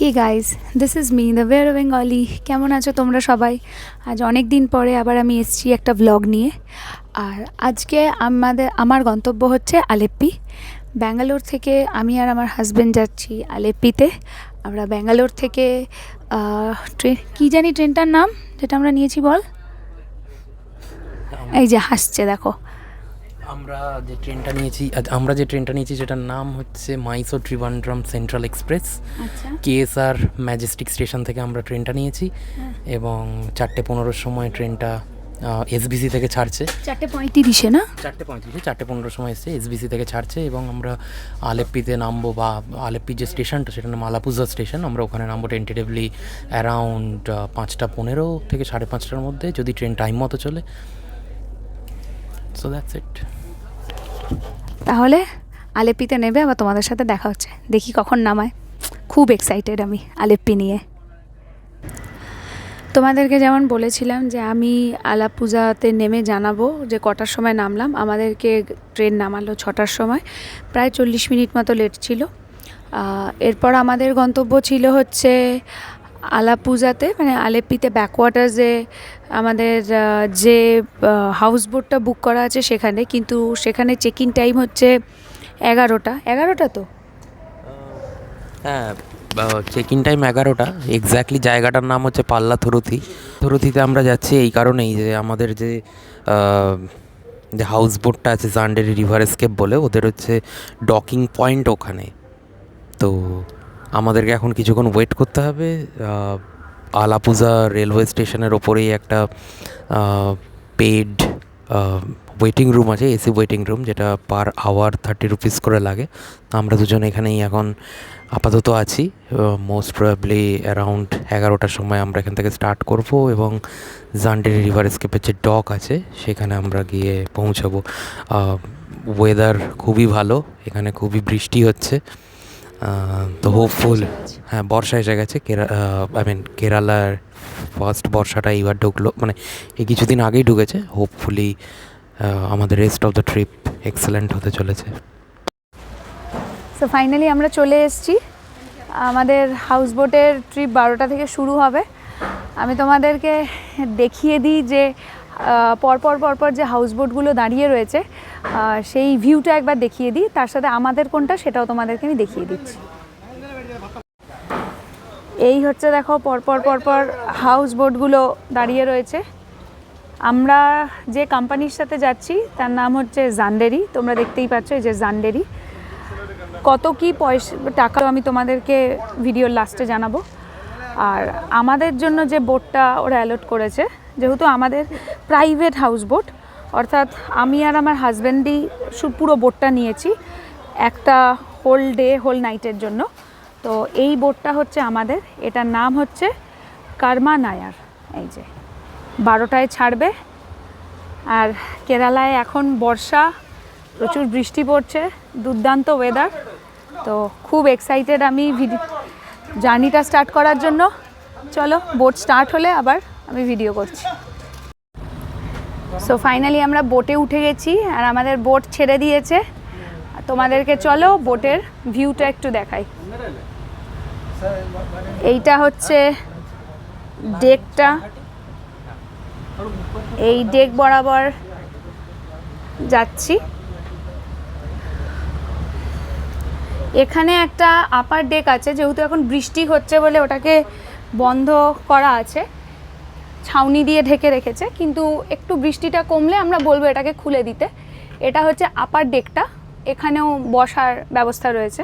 Hey guys, this is me the weird Bengali. কেমন আছো তোমরা সবাই? আজ অনেক দিন পরে আবার আমি এসেছি একটা ভ্লগ নিয়ে। আর আজকে আমার গন্তব্য হচ্ছে আলেপ্পি। ব্যাঙ্গালোর থেকে আমি আর আমার হাজব্যান্ড যাচ্ছি আলেপ্পিতে। আমরা ব্যাঙ্গালোর থেকে ট্রেন, কী জানি ট্রেনটার নাম যেটা আমরা নিয়েছি, বল। এই যে হাসছে, দেখো। আমরা যে ট্রেনটা নিয়েছি সেটার নাম হচ্ছে মাইসোর ত্রিবান্দ্রম সেন্ট্রাল এক্সপ্রেস। আচ্ছা, কেএসআর ম্যাজেস্টিক স্টেশন থেকে আমরা ট্রেনটা নিয়েছি এবং 4:15 সময় ট্রেনটা এসবিসি থেকে ছাড়ছে। 4:35 না? 4:35, 4:15 সময় এসছে, এসবিসি থেকে ছাড়ছে এবং আমরা আলেপ্পিতে নামবো, বা আলেপ্পি যে স্টেশনটা সেটা নাম আলাপুজা স্টেশন। আমরা ওখানে নামবো টেন্টেটিভলি অ্যারাউন্ড 5:15 থেকে 5:30টার মধ্যে, যদি ট্রেন টাইম মতো চলে। So that's it. তাহলে আলেপ্পিতে নেবে, আবার তোমাদের সাথে দেখা হচ্ছে। দেখি কখন নামায়। খুব এক্সাইটেড আমি আলেপ্পি নিয়ে। তোমাদেরকে যেমন বলেছিলাম যে আমি আলাপুজাতে নেমে জানাবো যে কটার সময় নামলাম। আমাদেরকে ট্রেন নামালো 6টার সময়, প্রায় 40 মিনিট মতো লেট ছিল। এরপর আমাদের গন্তব্য ছিল হচ্ছে আলাপুজাতে, মানে আলেপ্পিতে ব্যাকওয়াটার্সে আমাদের যে হাউস বোটটা বুক করা আছে সেখানে, কিন্তু সেখানে চেক ইন টাইম হচ্ছে 11টা তো। হ্যাঁ, চেক ইন টাইম 11টা। এক্স্যাক্টলি জায়গাটার নাম হচ্ছে পাল্লা থরুথিতে আমরা যাচ্ছি এই কারণেই যে আমাদের যে হাউস বোটটা আছে জান্ডেরি রিভার এস্কেপ বলে, ওদের হচ্ছে ডকিং পয়েন্ট ওখানে। তো আমাদেরকে এখন কিছুক্ষণ ওয়েট করতে হবে। আলাপুজা রেলওয়ে স্টেশনের ওপরেই একটা পেড ওয়েটিং রুম আছে, এসি ওয়েটিং রুম, যেটা পার আওয়ার 30 রুপিস করে লাগে। আমরা দুজন এখানেই এখন আপাতত আছি। মোস্ট প্রবাবলি অ্যারাউন্ড 11টার সময় আমরা এখান থেকে স্টার্ট করব এবং জান্ডেরি রিভার এস্কেপের যে ডক আছে সেখানে আমরা গিয়ে পৌঁছাবো। ওয়েদার খুবই ভালো, এখানে খুবই বৃষ্টি হচ্ছে। তো হোপফুল, হ্যাঁ বর্ষা এসে গেছে। কেরালার ফার্স্ট বর্ষাটা এইবার ঢুকলো, মানে এই কিছুদিন আগেই ঢুকেছে। হোপফুলি আমাদের rest of the trip excellent হতে চলেছে। সো ফাইনালি আমরা চলে এসেছি। আমাদের হাউস বোটের ট্রিপ 12টা থেকে শুরু হবে। আমি তোমাদেরকে দেখিয়ে দিই যে পরপর যে হাউস বোটগুলো দাঁড়িয়ে রয়েছে, সেই ভিউটা একবার দেখিয়ে দিই। তার সাথে আমাদের কোনটা সেটাও তোমাদেরকে আমি দেখিয়ে দিচ্ছি। এই হচ্ছে, দেখো, পরপর হাউস বোটগুলো দাঁড়িয়ে রয়েছে। আমরা যে কোম্পানির সাথে যাচ্ছি তার নাম হচ্ছে জান্ডেরি। তোমরা দেখতেই পাচ্ছ, এই যে জান্ডেরি। কত কি টাকা আমি তোমাদেরকে ভিডিওর লাস্টে জানাবো। আর আমাদের জন্য যে বোটটা ওরা অ্যালট করেছে, যেহেতু আমাদের প্রাইভেট হাউস বোট, অর্থাৎ আমি আর আমার হাজব্যান্ডই পুরো বোটটা নিয়েছি একটা হোল ডে হোল নাইটের জন্য। তো এই বোটটা হচ্ছে আমাদের, এটার নাম হচ্ছে কার্মা নায়ার। এই যে 12টায় ছাড়বে। আর কেরালায় এখন বর্ষা, প্রচুর বৃষ্টি পড়ছে, দুর্দান্ত ওয়েদার। তো খুব এক্সাইটেড আমি জার্নিটা স্টার্ট করার জন্য। চলো, বোট স্টার্ট হলে আবার আমি ভিডিও করছি। সো ফাইনালি আমরা বোটে উঠে গেছি আর আমাদের বোট ছেড়ে দিয়েছে। তোমাদেরকে চলো বোটের ভিউটা একটু দেখাই। এইটা হচ্ছে ডেকটা। এই ডেক বরাবর যাচ্ছি। এখানে একটা আপার ডেক আছে, যেহেতু এখন বৃষ্টি হচ্ছে বলে ওটাকে বন্ধ করা আছে, ছাউনি দিয়ে ঢেকে রেখেছে, কিন্তু একটু বৃষ্টিটা কমলে আমরা বলবো এটাকে খুলে দিতে। এটা হচ্ছে আপার ডেকটা, এখানেও বসার ব্যবস্থা রয়েছে।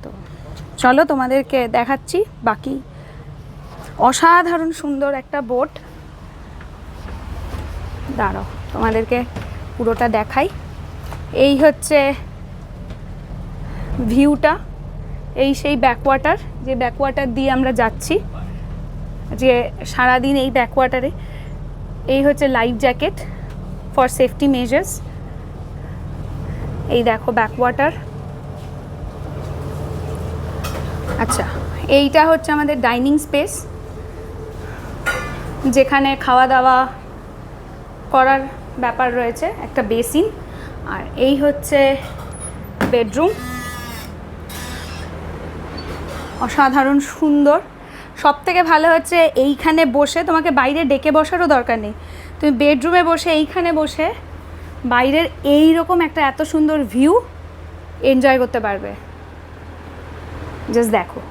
তো চলো তোমাদেরকে দেখাচ্ছি বাকি। অসাধারণ সুন্দর একটা বোট। দাঁড়াও তোমাদেরকে পুরোটা দেখাই। এই হচ্ছে ভিউটা, এই সেই ব্যাকওয়াটার, যে ব্যাকওয়াটার দিয়ে আমরা যাচ্ছি, যে সারাদিন এই ব্যাকওয়াটারে। এই হচ্ছে life jacket for safety measures. এই দেখো ব্যাকওয়াটার। আচ্ছা, এইটা হচ্ছে আমাদের ডাইনিং স্পেস, যেখানে খাওয়া দাওয়া করার ব্যাপার রয়েছে, একটা বেসিন। আর এই হচ্ছে বেডরুম। অসাধারণ সুন্দর। সব থেকে ভালো হচ্ছে এইখানে বসে তোমাকে বাইরে ডেকে বসারও দরকার নেই, তুমি বেডরুমে বসে এইখানে বসে বাইরের এই রকম একটা এত সুন্দর ভিউ এনজয় করতে পারবে। জাস্ট দেখো।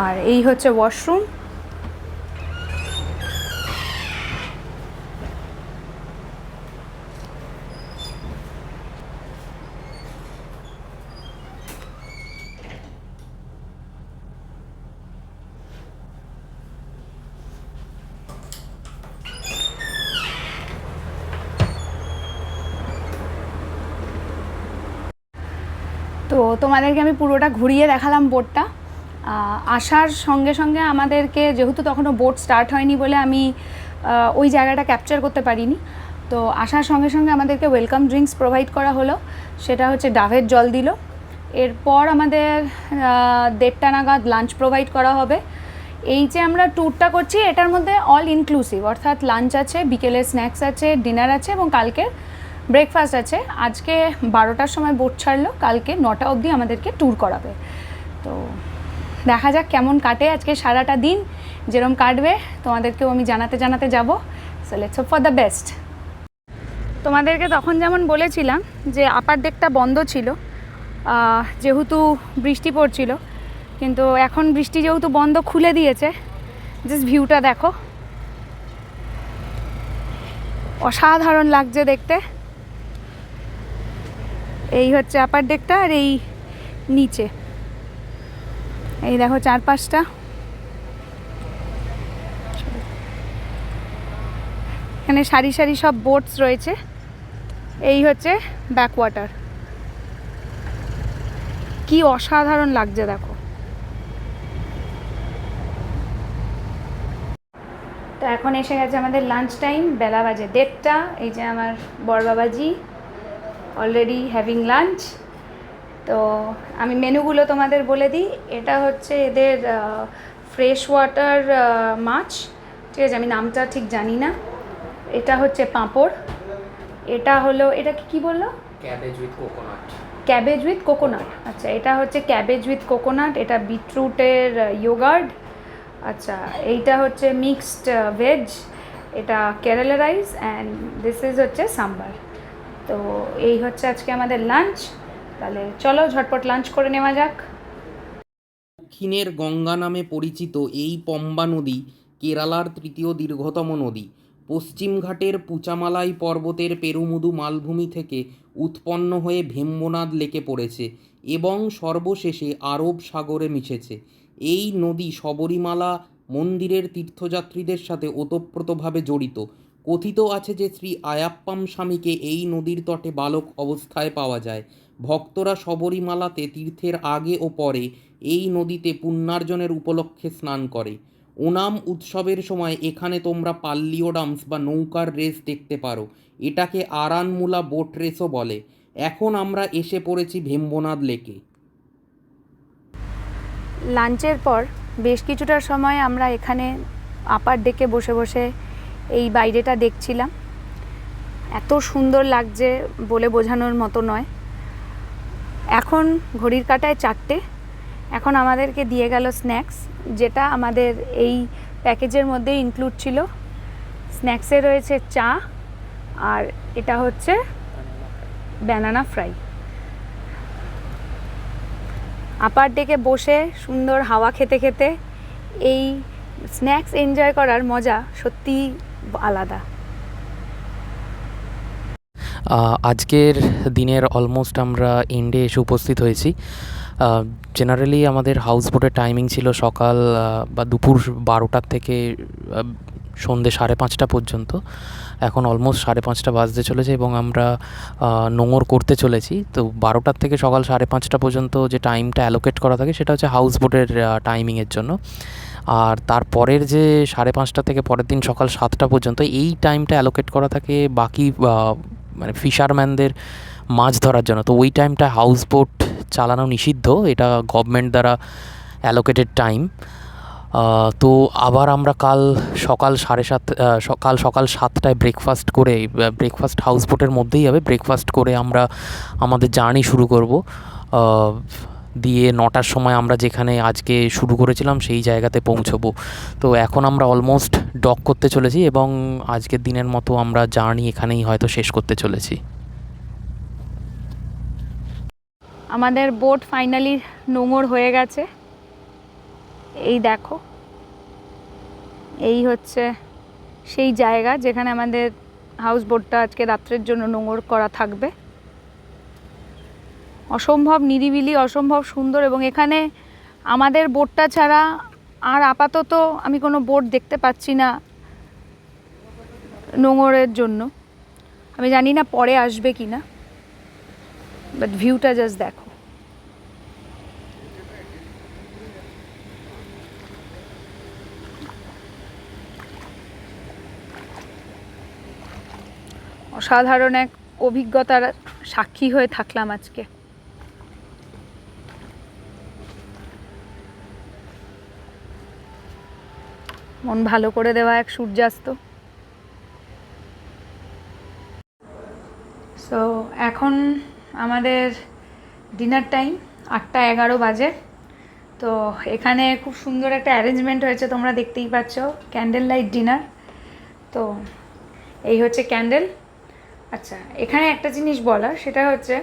আর এই হচ্ছে ওয়াশরুম। তো তোমাদেরকে আমি পুরোটা ঘুরিয়ে দেখালাম বোটটা। আসার সঙ্গে সঙ্গে আমাদেরকে, যেহেতু তখনও বোট স্টার্ট হয়নি বলে আমি ওই জায়গাটা ক্যাপচার করতে পারিনি, তো আসার সঙ্গে সঙ্গে আমাদেরকে ওয়েলকাম ড্রিঙ্কস প্রোভাইড করা হলো, সেটা হচ্ছে ডাবের জল দিল। এরপর আমাদের 1:30 নাগাদ লাঞ্চ প্রোভাইড করা হবে। এই যে আমরা ট্যুরটা করছি এটার মধ্যে অল ইনক্লুসিভ, অর্থাৎ লাঞ্চ আছে, বিকেলের স্ন্যাক্স আছে, ডিনার আছে এবং কালকের ব্রেকফাস্ট আছে। আজকে 12টার সময় বোট ছাড়লো, কালকে 9টা অবধি আমাদেরকে ট্যুর করাবে। তো দেখা যাক কেমন কাটে আজকে সারাটা দিন। যেরকম কাটবে তোমাদেরকেও আমি জানাতে যাব। So let's hope for the best. তোমাদেরকে তখন যেমন বলেছিলাম যে আপার ডেকটা বন্ধ ছিল যেহেতু বৃষ্টি পড়ছিল, কিন্তু এখন বৃষ্টি যেহেতু বন্ধ, খুলে দিয়েছে। জাস্ট ভিউটা দেখো, অসাধারণ লাগছে দেখতে। এই হচ্ছে আপার ডেকটা, আর এই নিচে এই দেখো চারপাশটা। এখানে সারি সারি সব বোটস রয়েছে। এই হচ্ছে ব্যাকওয়াটার, কি অসাধারণ লাগছে দেখো। তো এখন এসে গেছে আমাদের লাঞ্চ টাইম, বেলা বাজে 1:30। এই যে আমার বড় বাবাজি অলরেডি হ্যাভিং লাঞ্চ। তো আমি মেনুগুলো তোমাদের বলে দিই। এটা হচ্ছে এদের ফ্রেশ ওয়াটার মাছ, ঠিক আছে, আমি নামটা ঠিক জানি না। এটা হচ্ছে পাঁপড়, এটা হলো, এটা কি বললো, cabbage with coconut. Cabbage with coconut, আচ্ছা এটা হচ্ছে ক্যাবেজ উইথ কোকোনাট। এটা বিটরুটের ইয়োগার্ট। আচ্ছা এইটা হচ্ছে মিক্সড ভেজ, এটা Kerala rice, and this is হচ্ছে সাম্বার। তো এই হচ্ছে আজকে আমাদের লাঞ্চ। তাহলে চলো ঝটপট লাঞ্চ করে নেওয়া যাক। দক্ষিণের গঙ্গা নামে পরিচিত এই পম্বা নদী কেরালার তৃতীয় দীর্ঘতম নদী। পশ্চিমঘাটের পুচামালাই পর্বতের পেরুমুদু মালভূমি থেকে উৎপন্ন হয়ে ভেম্বনাদ লেকে পড়েছে এবং সর্বশেষে আরব সাগরে মিশেছে। এই নদী শবরীমালা মন্দিরের তীর্থযাত্রীদের সাথে ওতপ্রোতভাবে জড়িত। কথিত আছে যে শ্রী আয়াপ্পাম স্বামীকে এই নদীর তটে বালক অবস্থায় পাওয়া যায়। ভক্তরা শবরীমালাতে তীর্থের আগে ও পরে এই নদীতে পুণ্যার্জনের উপলক্ষে স্নান করে। ওনাম উৎসবের সময় এখানে তোমরা পাল্লিও ডান্স বা নৌকার রেস দেখতে পারো। এটাকে আরানমুলা বোট রেসও বলে। এখন আমরা এসে পড়েছি ভেম্বনাদ লেকে। লাঞ্চের পর বেশ কিছুটা সময় আমরা এখানে আপার ডেকে বসে বসে এই বাইরেটা দেখছিলাম। এত সুন্দর লাগছে বলে বোঝানোর মতো নয়। এখন ঘড়ির কাঁটায় 4টে। এখন আমাদেরকে দিয়ে গেল স্ন্যাক্স, যেটা আমাদের এই প্যাকেজের মধ্যে ইনক্লুড ছিল। স্ন্যাক্সে রয়েছে চা, আর এটা হচ্ছে ব্যানানা ফ্রাই। আপার ডেকে বসে সুন্দর হাওয়া খেতে খেতে এই স্ন্যাক্স এনজয় করার মজা সত্যিই আলাদা। আজকের দিনের অলমোস্ট আমরা এন্ডে এসে উপস্থিত হয়েছি। জেনারেলি আমাদের হাউস বোটের টাইমিং ছিল সকাল বা দুপুর 12টার থেকে সন্ধ্যে 5:30 পর্যন্ত। এখন অলমোস্ট 5:30 বাজতে চলেছে এবং আমরা নোঙর করতে চলেছি। তো 12টার থেকে সকাল 5:30 পর্যন্ত যে টাইমটা অ্যালোকেট করা থাকে সেটা হচ্ছে হাউস বোটের টাইমিংয়ের জন্য। আর তারপরের যে 5:30 থেকে পরের দিন সকাল 7টা পর্যন্ত এই টাইমটা অ্যালোকেট করা থাকে বাকি মানে ফিশারম্যানদের মাছ ধরার জন্য। তো ওই টাইমটা হাউস বোট চালানো নিষিদ্ধ, এটা গভর্নমেন্ট দ্বারা অ্যালোকেটেড টাইম। তো আবার আমরা কাল সকাল 7:30 ব্রেকফাস্ট করে, ব্রেকফাস্ট হাউস বোটের মধ্যেই হবে, ব্রেকফাস্ট করে আমরা আমাদের জার্নি শুরু করব। দিয়ে 9টার সময় আমরা যেখানে আজকে শুরু করেছিলাম সেই জায়গাতে পৌঁছবো। তো এখন আমরা অলমোস্ট ডক করতে চলেছি এবং আজকের দিনের মতো আমরা জার্নি এখানেই হয়তো শেষ করতে চলেছি। আমাদের বোট ফাইনালি নোঙর হয়ে গেছে। এই দেখো, এই হচ্ছে সেই জায়গা যেখানে আমাদের হাউস বোটটা আজকে রাত্রের জন্য নোঙর করা থাকবে। অসম্ভব নিরিবিলি, অসম্ভব সুন্দর, এবং এখানে আমাদের বোটটা ছাড়া আর আপাতত আমি কোনো বোট দেখতে পাচ্ছি না নোঙরের জন্য। আমি জানি না পরে আসবে কি না, বাট ভিউটা জাস্ট দেখো। অসাধারণ এক অভিজ্ঞতার সাক্ষী হয়ে থাকলাম আজকে। মন ভালো করে দেওয়া এক সূর্যাস্ত। সো এখন আমাদের ডিনার টাইম, 8:11 বাজে। তো এখানে খুব সুন্দর একটা অ্যারেঞ্জমেন্ট হয়েছে, তোমরা দেখতেই পাচ্ছ, ক্যান্ডেল লাইট ডিনার। তো এই হচ্ছে ক্যান্ডেল। আচ্ছা, এখানে একটা জিনিস বলার, সেটা হচ্ছে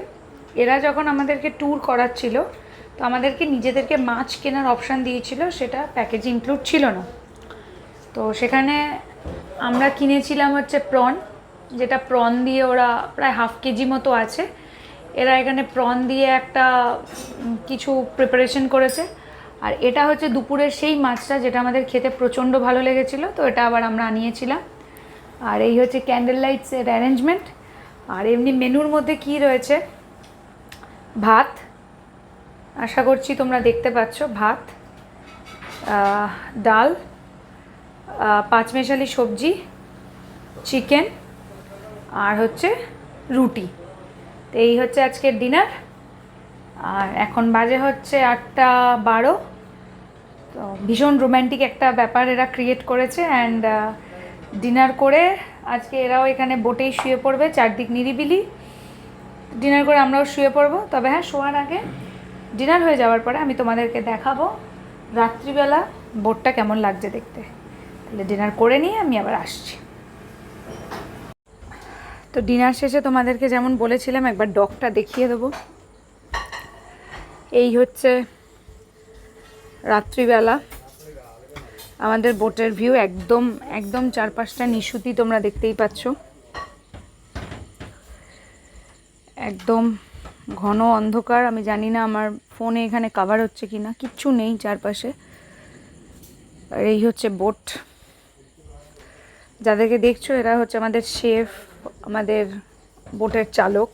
এরা যখন আমাদেরকে ট্যুর করাচ্ছিল তো আমাদেরকে নিজেদেরকে মাছ কেনার অপশান দিয়েছিল, সেটা প্যাকেজে ইনক্লুড ছিল না। তো সেখানে আমরা কিনেছিলাম হচ্ছে প্রন, যেটা প্রন দিয়ে ওরা প্রায় 1/2 কেজি মতো আছে। এরা এখানে প্রন দিয়ে একটা কিছু প্রিপারেশন করেছে, আর এটা হচ্ছে দুপুরের সেই মাছটা যেটা আমাদের খেতে প্রচণ্ড ভালো লেগেছিলো, তো এটা আবার আমরা আনিয়েছিলাম। আর এই হচ্ছে ক্যান্ডেল লাইটসের অ্যারেঞ্জমেন্ট। আর এমনি মেনুর মধ্যে কি রয়েছে, ভাত, আশা করছি তোমরা দেখতে পাচ্ছ, ভাত, ডাল, 5 মেশালি সবজি, চিকেন, আর হচ্ছে রুটি। তো এই হচ্ছে আজকের ডিনার। আর এখন বাজে হচ্ছে 8:12। তো ভীষণ রোম্যান্টিক একটা ব্যাপার এরা ক্রিয়েট করেছে। অ্যান্ড ডিনার করে আজকে এরাও এখানে বোটেই শুয়ে পড়বে, চারদিক নিরিবিলি। ডিনার করে আমরাও শুয়ে পড়বো। তবে হ্যাঁ, শোয়ার আগে, ডিনার হয়ে যাওয়ার পরে আমি তোমাদেরকে দেখাবো রাত্রিবেলা বোটটা কেমন লাগছে দেখতে। তাহলে ডিনার করে নিয়ে আমি আবার আসছি। তো ডিনার শেষে তোমাদেরকে যেমন বলেছিলাম একবার ডকটা দেখিয়ে দেবো। এই হচ্ছে রাত্রিবেলা আমাদের বোটের ভিউ, একদম একদম চারপাশটা নিশুতি, তোমরা দেখতেই পাচ্ছ। একদম ঘন অন্ধকার। আমি জানি না আমার ফোনে এখানে কভার হচ্ছে কি না, কিচ্ছু নেই চারপাশে। আর এই হচ্ছে বোট। যাদেরকে দেখছো এরা হচ্ছে আমাদের শেফ, আমাদের বোটের চালক,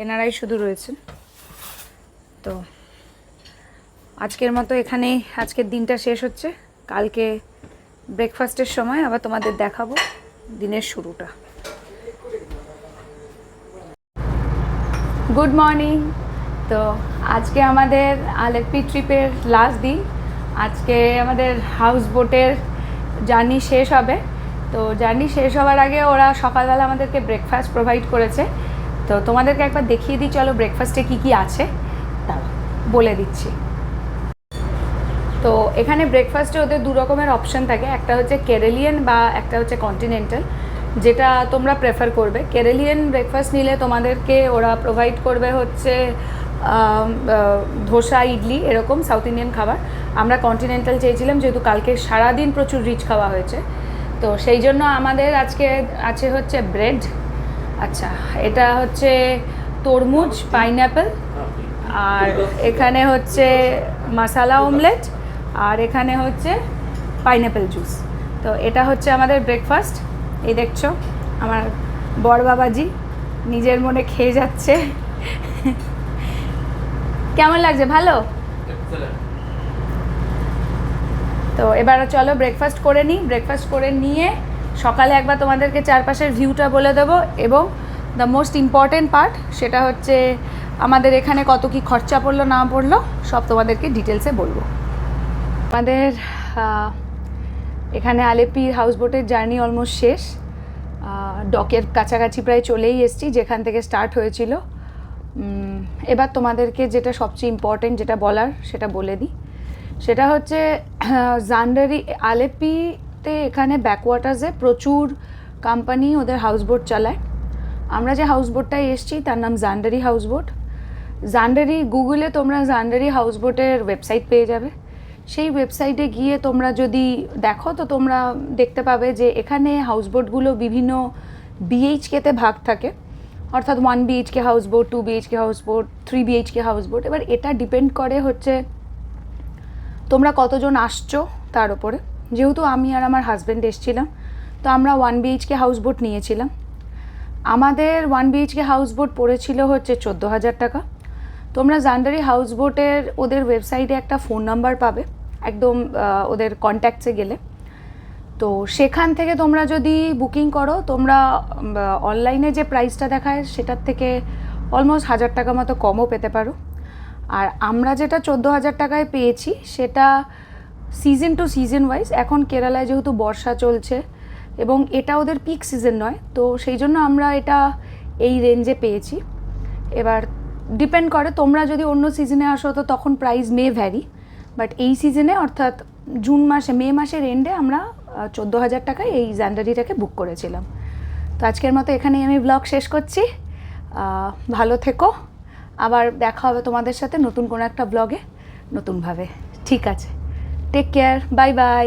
এনারাই শুধু রয়েছেন। তো আজকের মতো এখানেই আজকের দিনটা শেষ হচ্ছে। কালকে ব্রেকফাস্টের সময় আবার তোমাদের দেখাবো দিনের শুরুটা। Good morning. তো আজকে আমাদের আলেপ্পি ট্রিপের লাস্ট দিন। আজকে আমাদের হাউস বোটের জার্নি শেষ হবে। তো জার্নি শেষ হওয়ার আগে ওরা সকালবেলা আমাদেরকে ব্রেকফাস্ট প্রোভাইড করেছে। তো তোমাদেরকে একবার দেখিয়ে দিই, চলো ব্রেকফাস্টে কী কী আছে তা বলে দিচ্ছি। তো এখানে ব্রেকফাস্টে ওদের 2 রকমের অপশান থাকে, একটা হচ্ছে কেরালিয়ান বা একটা হচ্ছে কন্টিনেন্টাল, যেটা তোমরা প্রেফার করবে। কেরালিয়ান ব্রেকফাস্ট নিলে তোমাদেরকে ওরা প্রোভাইড করবে হচ্ছে ধোসা, ইডলি, এরকম সাউথ ইন্ডিয়ান খাবার। আমরা কন্টিনেন্টাল চেয়েছিলাম, যেহেতু কালকে সারাদিন প্রচুর রিচ খাওয়া হয়েছে, তো সেই জন্য আমাদের আজকে আছে হচ্ছে ব্রেড। আচ্ছা, এটা হচ্ছে তরমুজ, পাইনঅ্যাপেল, আর এখানে হচ্ছে মশালা অমলেট, আর এখানে হচ্ছে পাইনঅ্যাপেল জুস। তো এটা হচ্ছে আমাদের ব্রেকফাস্ট। এই দেখছো আমার বড় বাবাজি নিজের মনে খেয়ে যাচ্ছে। কেমন লাগছে? ভালো? তো এবার চলো ব্রেকফাস্ট করে নিই। ব্রেকফাস্ট করে নিয়ে সকালে একবার তোমাদেরকে চারপাশের ভিউটা বলে দেবো, এবং দ্য মোস্ট ইম্পর্টেন্ট পার্ট, সেটা হচ্ছে আমাদের এখানে কত কি খরচা পড়লো না পড়লো সব তোমাদেরকে ডিটেলসে বলবো। আমাদের এখানে আলেপির হাউসবোটের জার্নি অলমোস্ট শেষ, ডকের কাছাকাছি প্রায় চলেই এসেছি যেখান থেকে স্টার্ট হয়েছিল। এবার তোমাদেরকে যেটা সবচেয়ে ইম্পর্টেন্ট যেটা বলার সেটা বলে দিই, সেটা হচ্ছে জান্ডারি আলেপিতে এখানে ব্যাকওয়াটার্সে প্রচুর কোম্পানি ওদের হাউসবোট চালায়। আমরা যে হাউসবোটটায় এসেছি তার নাম জান্ডারি হাউসবোট। জান্ডারি গুগলে তোমরা জান্ডারি হাউসবোটের ওয়েবসাইট পেয়ে যাবে। সেই ওয়েবসাইটে গিয়ে তোমরা যদি দেখো তো তোমরা দেখতে পাবে যে এখানে হাউসবোটগুলো বিভিন্ন বিএইচকেতে ভাগ থাকে, অর্থাৎ 1 BHK houseboat, 2 BHK houseboat, 3 BHK houseboat. এবার এটা ডিপেন্ড করে হচ্ছে তোমরা কতজন আসছো তার উপরে। যেহেতু আমি আর আমার হাজব্যান্ড এসেছিলাম, তো আমরা 1 BHK হাউসবোট নিয়েছিলাম। আমাদের 1 BHK হাউসবোট পড়েছিল হচ্ছে 14,000 টাকা। তোমরা জান্ডারি হাউসবোটের ওদের ওয়েবসাইটে একটা ফোন নাম্বার পাবে একদম ওদের কন্ট্যাক্টসে গেলে, তো সেখান থেকে তোমরা যদি বুকিং করো তোমরা অনলাইনে যে প্রাইসটা দেখায় সেটার থেকে অলমোস্ট 1,000 টাকা মতো কমও পেতে পারো। আর আমরা যেটা 14,000 টাকায় পেয়েছি সেটা সিজন টু সিজন ওয়াইজ। এখন কেরালায় যেহেতু বর্ষা চলছে এবং এটা ওদের পিক সিজন নয়, তো সেই জন্য আমরা এটা এই রেঞ্জে পেয়েছি। এবার ডিপেন্ড করে তোমরা যদি অন্য সিজনে আসো তো তখন প্রাইস মে ভ্যারি, বাট এই সিজনে অর্থাৎ জুন মাসে মে মাসের এন্ডে আমরা 14,000 টাকায় এই জান্ডারিটাকে বুক করেছিলাম। তো আজকের মতো এখানেই আমি ব্লগ শেষ করছি। ভালো থেকো, আবার দেখা হবে তোমাদের সাথে নতুন কোনো একটা ব্লগে নতুনভাবে। ঠিক আছে, টেক কেয়ার, বাই বাই।